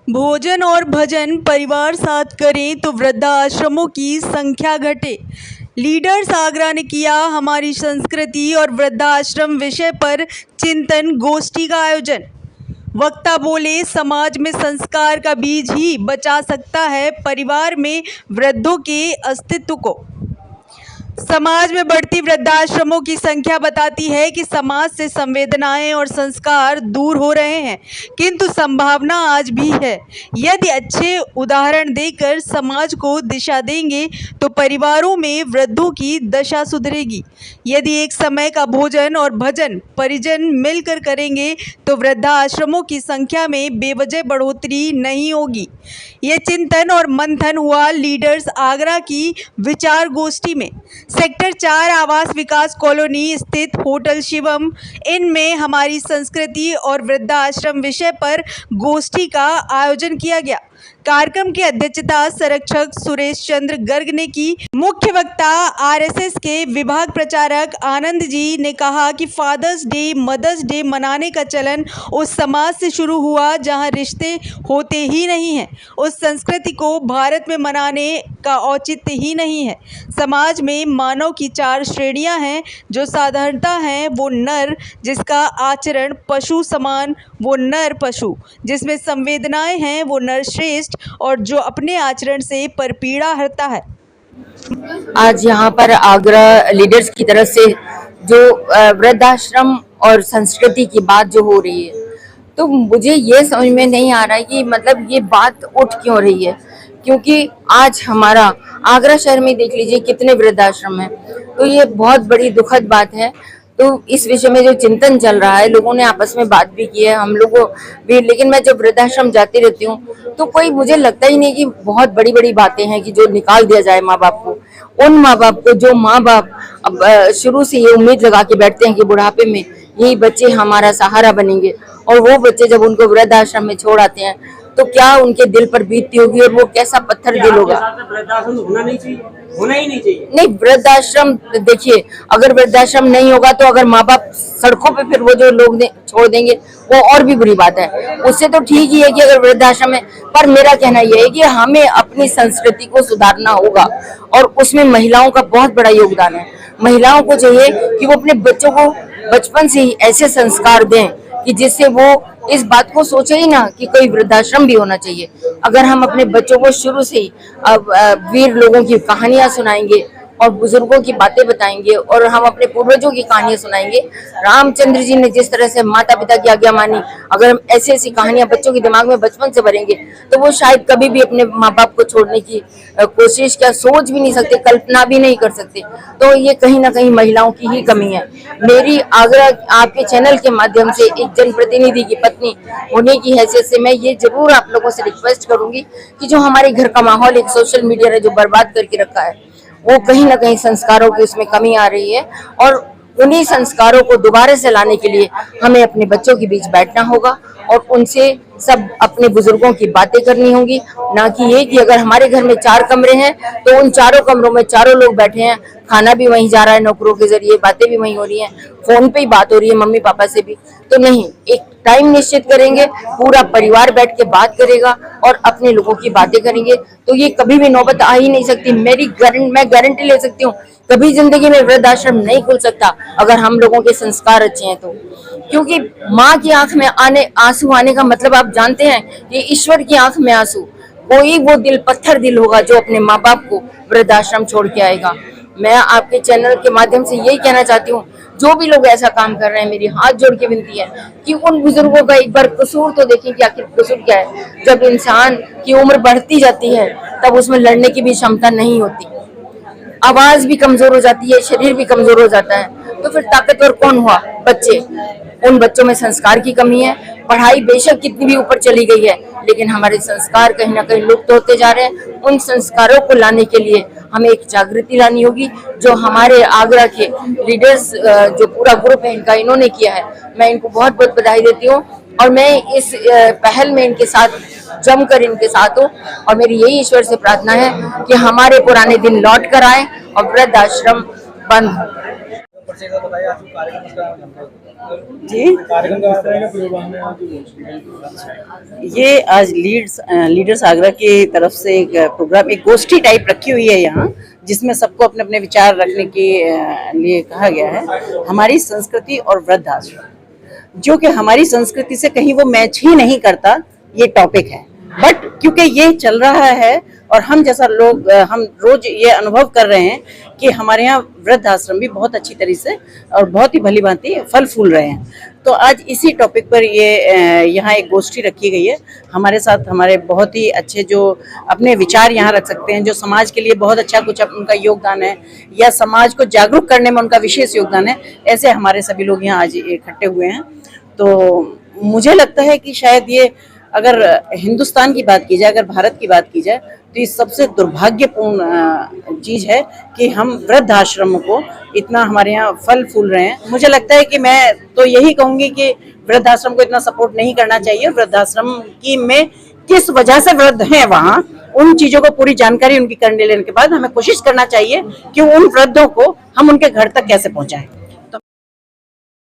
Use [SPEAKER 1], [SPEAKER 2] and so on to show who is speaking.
[SPEAKER 1] भोजन और भजन परिवार साथ करें तो वृद्धाश्रमों की संख्या घटे। लीडर्स आगरा ने किया हमारी संस्कृति और वृद्धाश्रम विषय पर चिंतन गोष्ठी का आयोजन। वक्ता बोले, समाज में संस्कार का बीज ही बचा सकता है परिवार में वृद्धों के अस्तित्व को। समाज में बढ़ती वृद्धाश्रमों की संख्या बताती है कि समाज से संवेदनाएं और संस्कार दूर हो रहे हैं, किंतु संभावना आज भी है। यदि अच्छे उदाहरण देकर समाज को दिशा देंगे तो परिवारों में वृद्धों की दशा सुधरेगी। यदि एक समय का भोजन और भजन परिजन मिलकर करेंगे तो वृद्धाश्रमों की संख्या में बेवजह बढ़ोतरी नहीं होगी। ये चिंतन और मंथन हुआ लीडर्स आगरा की विचार गोष्ठी में। सेक्टर 4 आवास विकास कॉलोनी स्थित होटल शिवम इनमें हमारी संस्कृति और वृद्धाश्रम विषय पर गोष्ठी का आयोजन किया गया। कार्यक्रम की अध्यक्षता संरक्षक सुरेश चंद्र गर्ग ने की। मुख्य वक्ता आरएसएस के विभाग प्रचारक आनंद जी ने कहा कि फादर्स डे, मदर्स डे मनाने का चलन उस समाज से शुरू हुआ जहां रिश्ते होते ही नहीं हैं। उस संस्कृति को भारत में मनाने का औचित्य ही नहीं है। समाज में मानव की 4 श्रेणियां हैं। जो साधारणता है वो नर, जिसका आचरण पशु समान वो नर पशु, जिसमें संवेदनाएं हैं वो नर श्रेष्ठ, और जो अपने आचरण से परपीड़ा हरता है।
[SPEAKER 2] आज यहाँ पर आगरा लीडर्स की तरफ से जो वृद्धाश्रम और संस्कृति की बात जो हो रही है, तो मुझे ये समझ में नहीं आ रहा है कि मतलब ये बात उठ क्यों रही है, क्योंकि आज हमारा आगरा शहर में देख लीजिए कितने वृद्धाश्रम हैं। तो ये बहुत बड़ी दुखद बात है। तो इस विषय में जो चिंतन चल रहा है, लोगों ने आपस में बात भी की है, हम लोगों भी, लेकिन मैं जब वृद्धाश्रम जाती रहती हूँ तो कोई मुझे लगता ही नहीं कि बहुत बड़ी बड़ी बातें हैं कि जो निकाल दिया जाए माँ बाप को। उन माँ बाप को जो माँ बाप अब शुरू से ये उम्मीद लगा के बैठते हैं कि बुढ़ापे में यही बच्चे हमारा सहारा बनेंगे, और वो बच्चे जब उनको वृद्धाश्रम में छोड़ आते हैं तो क्या उनके दिल पर बीतती होगी और वो कैसा पत्थर दिल होगा।
[SPEAKER 3] होना ही नहीं चाहिए।
[SPEAKER 2] नहीं, वृद्धाश्रम देखिए, अगर वृद्धाश्रम नहीं होगा तो अगर माँ बाप सड़कों पे फिर वो जो लोग छोड़ देंगे वो और भी बुरी बात है। उससे तो ठीक ही है कि अगर वृद्धाश्रम है, पर मेरा कहना यह है कि हमें अपनी संस्कृति को सुधारना होगा और उसमें महिलाओं का बहुत बड़ा योगदान है। महिलाओं को चाहिए कि वो अपने बच्चों को बचपन से ही ऐसे संस्कार दें कि जिससे वो इस बात को सोचे ही ना कि कोई वृद्धाश्रम भी होना चाहिए। अगर हम अपने बच्चों को शुरू से ही वीर लोगों की कहानियां सुनाएंगे और बुजुर्गों की बातें बताएंगे और हम अपने पूर्वजों की कहानियां सुनाएंगे, रामचंद्र जी ने जिस तरह से माता पिता की आज्ञा मानी, अगर हम ऐसी ऐसी कहानियां बच्चों के दिमाग में बचपन से भरेंगे तो वो शायद कभी भी अपने माँ बाप को छोड़ने की कोशिश क्या सोच भी नहीं सकते, कल्पना भी नहीं कर सकते। तो ये कहीं ना कहीं महिलाओं की ही कमी है। मेरी आगरा आपके चैनल के माध्यम से एक जनप्रतिनिधि की पत्नी होने की हैसियत से मैं ये जरूर आप लोगों से रिक्वेस्ट करूंगी कि जो हमारे घर का माहौल एक सोशल मीडिया ने जो बर्बाद करके रखा है, वो कहीं ना कहीं संस्कारों की उसमें कमी आ रही है, और उन्हीं संस्कारों को दोबारा से लाने के लिए हमें अपने बच्चों के बीच बैठना होगा और उनसे सब अपने बुजुर्गों की बातें करनी होगी। ना कि ये कि अगर हमारे घर में 4 कमरे हैं तो उन चारों कमरों में चारों लोग बैठे हैं, खाना भी वहीं जा रहा है नौकरों के जरिए, बातें भी वहीं हो रही हैं, फोन पे ही बात हो रही है मम्मी पापा से भी। तो नहीं, एक टाइम निश्चित करेंगे, पूरा परिवार बैठ के बात करेगा और अपने लोगों की बातें करेंगे, तो ये कभी भी नौबत आ ही नहीं सकती। मैं गारंटी ले सकती हूँ, कभी जिंदगी में वृद्धाश्रम नहीं खुल सकता अगर हम लोगों के संस्कार अच्छे हैं तो। क्योंकि माँ की आंख में आंसू आने का मतलब आप जानते हैं कि ईश्वर की आंख में आंसू। कोई वो दिल पत्थर दिल होगा जो अपने माँ बाप को वृद्धाश्रम छोड़ के आएगा। मैं आपके चैनल के माध्यम से यही कहना चाहती हूँ, जो भी लोग ऐसा काम कर रहे हैं, मेरी हाथ जोड़ के विनती है कि उन बुजुर्गों का एक बार कसूर तो देखें कि आखिर कसूर क्या है। जब इंसान की उम्र बढ़ती जाती है तब उसमें लड़ने की भी क्षमता नहीं होती, आवाज भी कमजोर हो जाती है, शरीर भी कमजोर हो जाता है, तो फिर ताकतवर कौन हुआ? बच्चे। उन बच्चों में संस्कार की कमी है। पढ़ाई बेशक कितनी भी ऊपर चली गई है, लेकिन हमारे संस्कार कहीं ना कहीं लुप्त होते जा रहे हैं। उन संस्कारों को लाने के लिए हमें एक जागृति लानी होगी, जो हमारे आगरा के लीडर्स जो पूरा ग्रुप है इनका इन्होंने किया है। मैं इनको बहुत बहुत बधाई देती हूँ और मैं इस पहल में इनके साथ जमकर इनके साथ हूँ, और मेरी यही ईश्वर से प्रार्थना है कि हमारे पुराने दिन लौट कर आए और वृद्धाश्रम बंद हो।
[SPEAKER 4] से एक बार बताइए आप कार्यक्रम का जानकारी
[SPEAKER 5] जी,
[SPEAKER 4] कार्यक्रम का तरह का प्रोग्राम है आज
[SPEAKER 5] ये आज लीडर्स आगरा की तरफ से एक प्रोग्राम, एक गोष्ठी टाइप रखी हुई है यहाँ, जिसमें सबको अपने अपने विचार रखने के लिए कहा गया है। हमारी संस्कृति और वृद्धाश्रम, जो कि हमारी संस्कृति से कहीं वो मैच ही नहीं करता, ये टॉपिक है। बट क्योंकि ये चल रहा है और हम जैसा लोग, हम रोज ये अनुभव कर रहे हैं कि हमारे यहाँ वृद्धाश्रम भी बहुत अच्छी तरीके से और बहुत ही भली भांति फल फूल रहे हैं। तो आज इसी टॉपिक पर ये यहाँ एक गोष्ठी रखी गई है। हमारे साथ हमारे बहुत ही अच्छे जो अपने विचार यहाँ रख सकते हैं, जो समाज के लिए बहुत अच्छा कुछ उनका योगदान है या समाज को जागरूक करने में उनका विशेष योगदान है, ऐसे हमारे सभी लोग यहाँ आज इकट्ठे हुए हैं। तो मुझे लगता है कि शायद ये, अगर हिंदुस्तान की बात की जाए, अगर भारत की बात की जाए, तो ये सबसे दुर्भाग्यपूर्ण चीज है कि हम वृद्धाश्रमों को इतना हमारे यहाँ फल फूल रहे हैं। मुझे लगता है कि मैं तो यही कहूंगी कि वृद्धाश्रम को इतना सपोर्ट नहीं करना चाहिए। वृद्धाश्रम की में किस वजह से वृद्ध हैं वहाँ, उन चीजों को पूरी जानकारी उनकी करने लेने के बाद हमें कोशिश करना चाहिए कि उन वृद्धों को हम उनके घर तक कैसे पहुंचाएं।